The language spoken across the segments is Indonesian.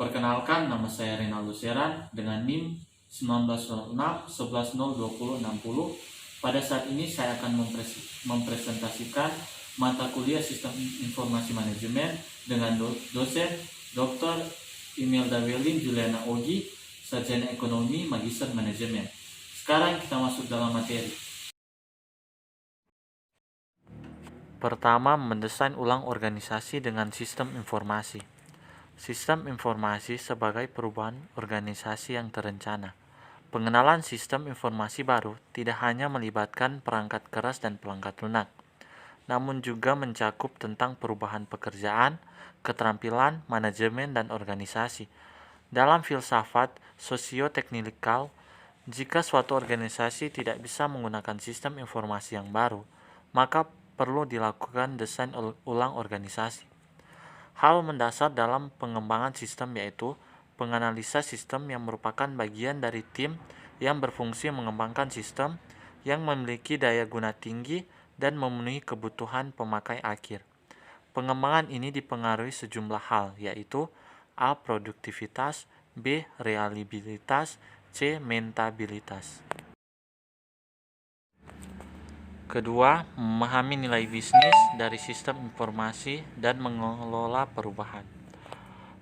Perkenalkan, nama saya Renaldo Seran dengan NIM 1906 Pada saat ini saya akan mempresentasikan mata kuliah Sistem Informasi Manajemen dengan dosen Dr. Imelda Welin Juliana Ogi, Sarjana Ekonomi, Magister Manajemen. Sekarang kita masuk dalam materi. Pertama, mendesain ulang organisasi dengan sistem informasi. Sistem informasi sebagai perubahan organisasi yang terencana. Pengenalan sistem informasi baru tidak hanya melibatkan perangkat keras dan perangkat lunak, namun juga mencakup tentang perubahan pekerjaan, keterampilan, manajemen, dan organisasi. Dalam filsafat sosioteknikal, jika suatu organisasi tidak bisa menggunakan sistem informasi yang baru, maka perlu dilakukan desain ulang organisasi. Hal mendasar dalam pengembangan sistem yaitu penganalisa sistem yang merupakan bagian dari tim yang berfungsi mengembangkan sistem yang memiliki daya guna tinggi dan memenuhi kebutuhan pemakai akhir. Pengembangan ini dipengaruhi sejumlah hal yaitu A. Produktivitas, B. Reliabilitas, C. Mentabilitas. Kedua, memahami nilai bisnis dari sistem informasi dan mengelola perubahan.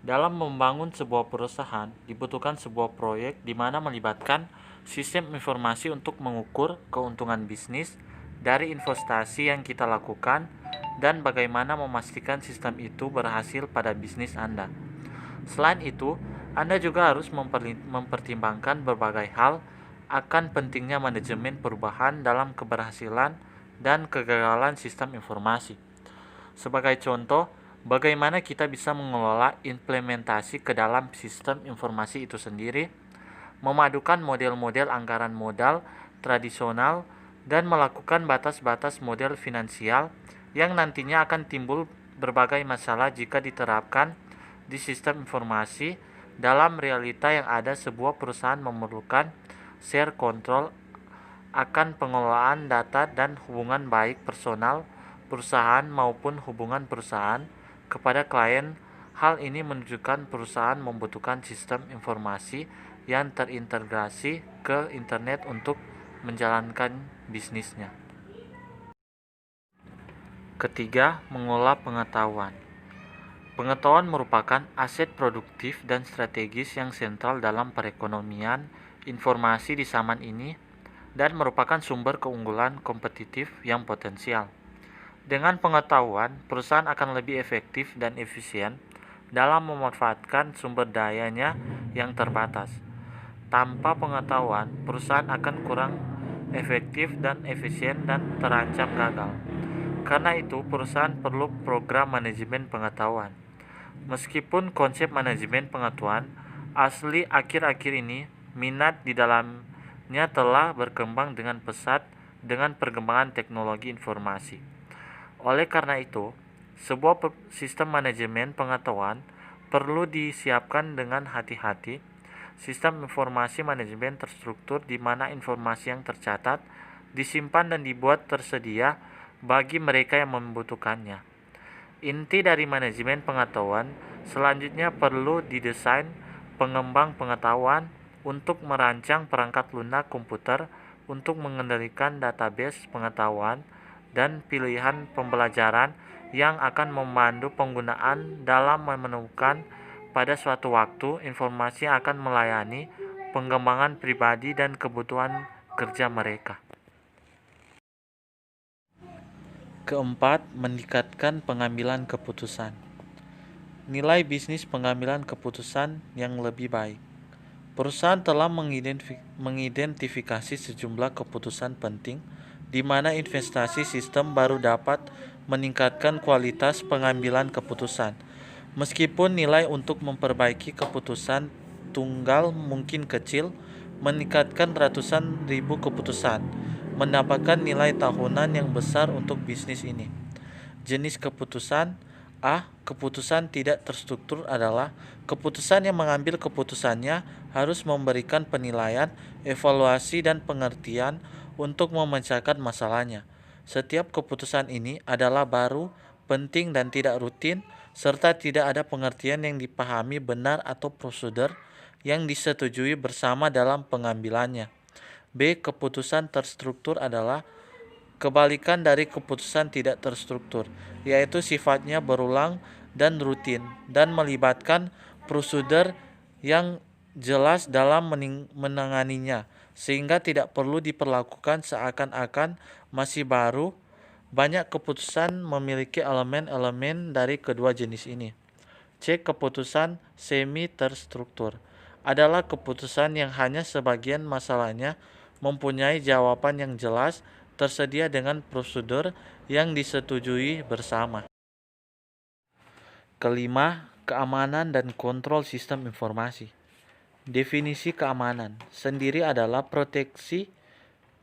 Dalam membangun sebuah perusahaan, dibutuhkan sebuah proyek di mana melibatkan sistem informasi untuk mengukur keuntungan bisnis dari investasi yang kita lakukan dan bagaimana memastikan sistem itu berhasil pada bisnis Anda. Selain itu, Anda juga harus mempertimbangkan berbagai hal akan pentingnya manajemen perubahan dalam keberhasilan dan kegagalan sistem informasi. Sebagai contoh, bagaimana kita bisa mengelola implementasi ke dalam sistem informasi itu sendiri, memadukan model-model anggaran modal tradisional, dan melakukan batas-batas model finansial yang nantinya akan timbul berbagai masalah jika diterapkan di sistem informasi. Dalam realita yang ada, sebuah perusahaan memerlukan share control akan pengelolaan data dan hubungan baik personal perusahaan maupun hubungan perusahaan kepada klien. Hal ini menunjukkan perusahaan membutuhkan sistem informasi yang terintegrasi ke internet untuk menjalankan bisnisnya. Ketiga, mengolah pengetahuan. Pengetahuan merupakan aset produktif dan strategis yang sentral dalam perekonomian informasi di zaman ini dan merupakan sumber keunggulan kompetitif yang potensial. Dengan pengetahuan, perusahaan akan lebih efektif dan efisien dalam memanfaatkan sumber dayanya yang terbatas. Tanpa pengetahuan, perusahaan akan kurang efektif dan efisien dan terancam gagal. Karena itu, perusahaan perlu program manajemen pengetahuan. Meskipun konsep manajemen pengetahuan asli akhir-akhir ini, minat di dalamnya telah berkembang dengan pesat dengan perkembangan teknologi informasi. Oleh karena itu, sebuah sistem manajemen pengetahuan perlu disiapkan dengan hati-hati. Sistem informasi manajemen terstruktur di mana informasi yang tercatat, disimpan dan dibuat tersedia bagi mereka yang membutuhkannya. Inti dari manajemen pengetahuan selanjutnya perlu didesain pengembang pengetahuan untuk merancang perangkat lunak komputer untuk mengendalikan database pengetahuan dan pilihan pembelajaran yang akan memandu penggunaan dalam menemukan pada suatu waktu informasi yang akan melayani pengembangan pribadi dan kebutuhan kerja mereka. Keempat, meningkatkan pengambilan keputusan. Nilai bisnis pengambilan keputusan yang lebih baik. Perusahaan telah mengidentifikasi sejumlah keputusan penting di mana investasi sistem baru dapat meningkatkan kualitas pengambilan keputusan. Meskipun nilai untuk memperbaiki keputusan tunggal mungkin kecil, meningkatkan ratusan ribu keputusan mendapatkan nilai tahunan yang besar untuk bisnis ini. Jenis keputusan. A. Keputusan tidak terstruktur adalah keputusan yang mengambil keputusannya harus memberikan penilaian, evaluasi, dan pengertian untuk memecahkan masalahnya. Setiap keputusan ini adalah baru, penting, dan tidak rutin, serta tidak ada pengertian yang dipahami benar atau prosedur yang disetujui bersama dalam pengambilannya. B. Keputusan terstruktur adalah kebalikan dari keputusan tidak terstruktur, yaitu sifatnya berulang dan rutin dan melibatkan prosedur yang jelas dalam menanganinya, sehingga tidak perlu diperlakukan seakan-akan masih baru. Banyak keputusan memiliki elemen-elemen dari kedua jenis ini. C. Keputusan semi terstruktur adalah keputusan yang hanya sebagian masalahnya mempunyai jawaban yang jelas tersedia dengan prosedur yang disetujui bersama. Kelima, keamanan dan kontrol sistem informasi. Definisi keamanan sendiri adalah proteksi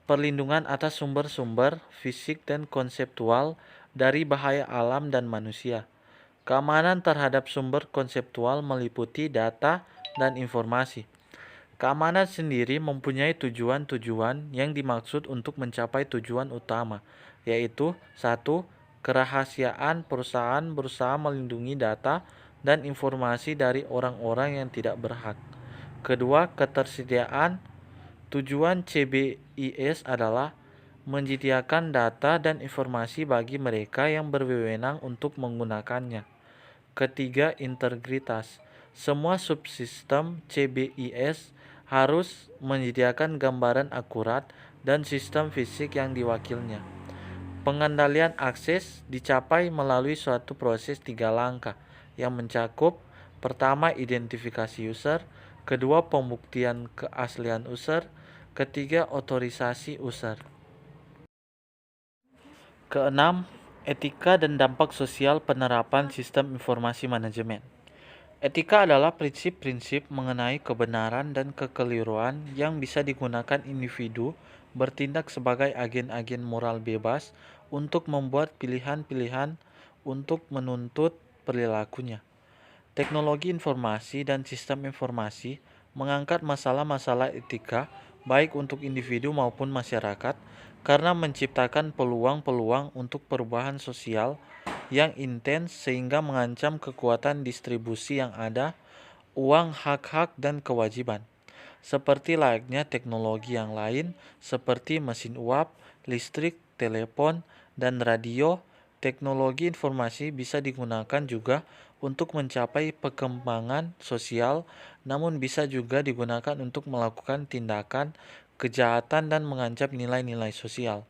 perlindungan atas sumber-sumber fisik dan konseptual dari bahaya alam dan manusia. Keamanan terhadap sumber konseptual meliputi data dan informasi. Keamanan sendiri mempunyai tujuan-tujuan yang dimaksud untuk mencapai tujuan utama, yaitu 1. Kerahasiaan perusahaan berusaha melindungi data dan informasi dari orang-orang yang tidak berhak. Kedua, ketersediaan. Tujuan CBIS adalah menyediakan data dan informasi bagi mereka yang berwenang untuk menggunakannya. Ketiga, integritas. Semua subsistem CBIS harus menyediakan gambaran akurat dan sistem fisik yang diwakilnya. Pengendalian akses dicapai melalui suatu proses 3 langkah yang mencakup: pertama, identifikasi user; kedua, pembuktian keaslian user; ketiga, otorisasi user. Keenam, etika dan dampak sosial penerapan sistem informasi manajemen. Etika adalah prinsip-prinsip mengenai kebenaran dan kekeliruan yang bisa digunakan individu bertindak sebagai agen-agen moral bebas untuk membuat pilihan-pilihan untuk menuntut perilakunya. Teknologi informasi dan sistem informasi mengangkat masalah-masalah etika baik untuk individu maupun masyarakat karena menciptakan peluang-peluang untuk perubahan sosial yang intens sehingga mengancam kekuatan distribusi yang ada, uang, hak-hak, dan kewajiban. Seperti layaknya teknologi yang lain seperti mesin uap, listrik, telepon, dan radio, teknologi informasi bisa digunakan juga untuk mencapai perkembangan sosial, namun bisa juga digunakan untuk melakukan tindakan kejahatan dan mengancam nilai-nilai sosial.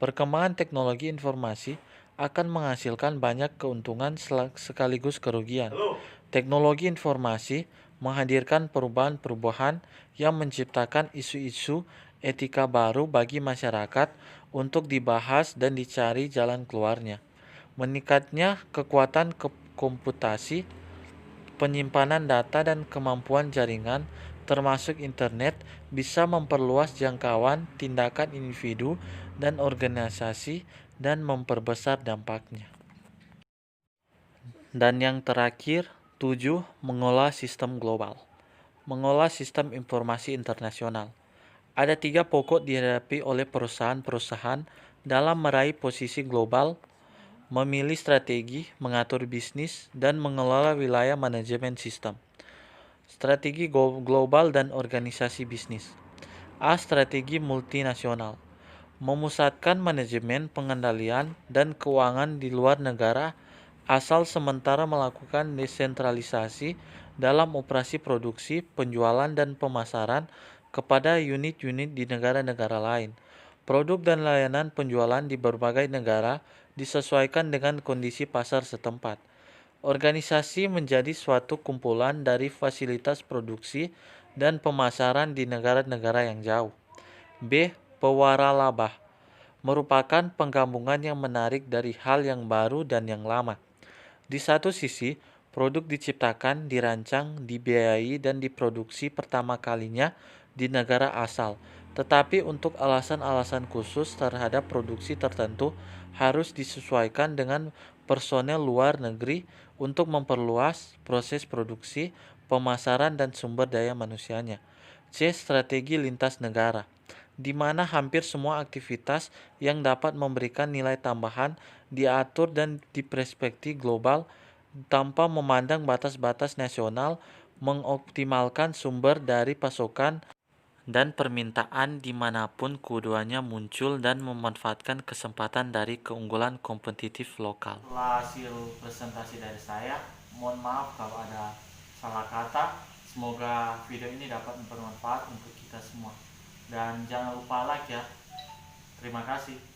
Perkembangan teknologi informasi akan menghasilkan banyak keuntungan sekaligus kerugian. Teknologi informasi menghadirkan perubahan-perubahan yang menciptakan isu-isu etika baru bagi masyarakat untuk dibahas dan dicari jalan keluarnya. Meningkatnya kekuatan komputasi, penyimpanan data, dan kemampuan jaringan termasuk internet bisa memperluas jangkauan tindakan individu dan organisasi dan memperbesar dampaknya. Dan yang terakhir, 7. Mengolah sistem global. Mengolah sistem informasi internasional. Ada 3 pokok dihadapi oleh perusahaan-perusahaan dalam meraih posisi global: memilih strategi, mengatur bisnis, dan mengelola wilayah manajemen sistem. Strategi global dan organisasi bisnis. A. Strategi multinasional. Memusatkan manajemen, pengendalian, dan keuangan di luar negara asal sementara melakukan desentralisasi dalam operasi produksi, penjualan, dan pemasaran kepada unit-unit di negara-negara lain. Produk dan layanan penjualan di berbagai negara disesuaikan dengan kondisi pasar setempat. Organisasi menjadi suatu kumpulan dari fasilitas produksi dan pemasaran di negara-negara yang jauh. B. Pewaralabah merupakan penggabungan yang menarik dari hal yang baru dan yang lama. Di satu sisi, produk diciptakan, dirancang, dibiayai, dan diproduksi pertama kalinya di negara asal, tetapi untuk alasan-alasan khusus terhadap produksi tertentu harus disesuaikan dengan personel luar negeri untuk memperluas proses produksi, pemasaran, dan sumber daya manusianya. C. Strategi lintas negara, di mana hampir semua aktivitas yang dapat memberikan nilai tambahan diatur dan diperspektif global tanpa memandang batas-batas nasional, mengoptimalkan sumber dari pasokan dan permintaan dimanapun keduanya muncul dan memanfaatkan kesempatan dari keunggulan kompetitif lokal. Itulah hasil presentasi dari saya. Mohon maaf kalau ada salah kata. Semoga video ini dapat bermanfaat untuk kita semua. Dan jangan lupa like ya. Terima kasih.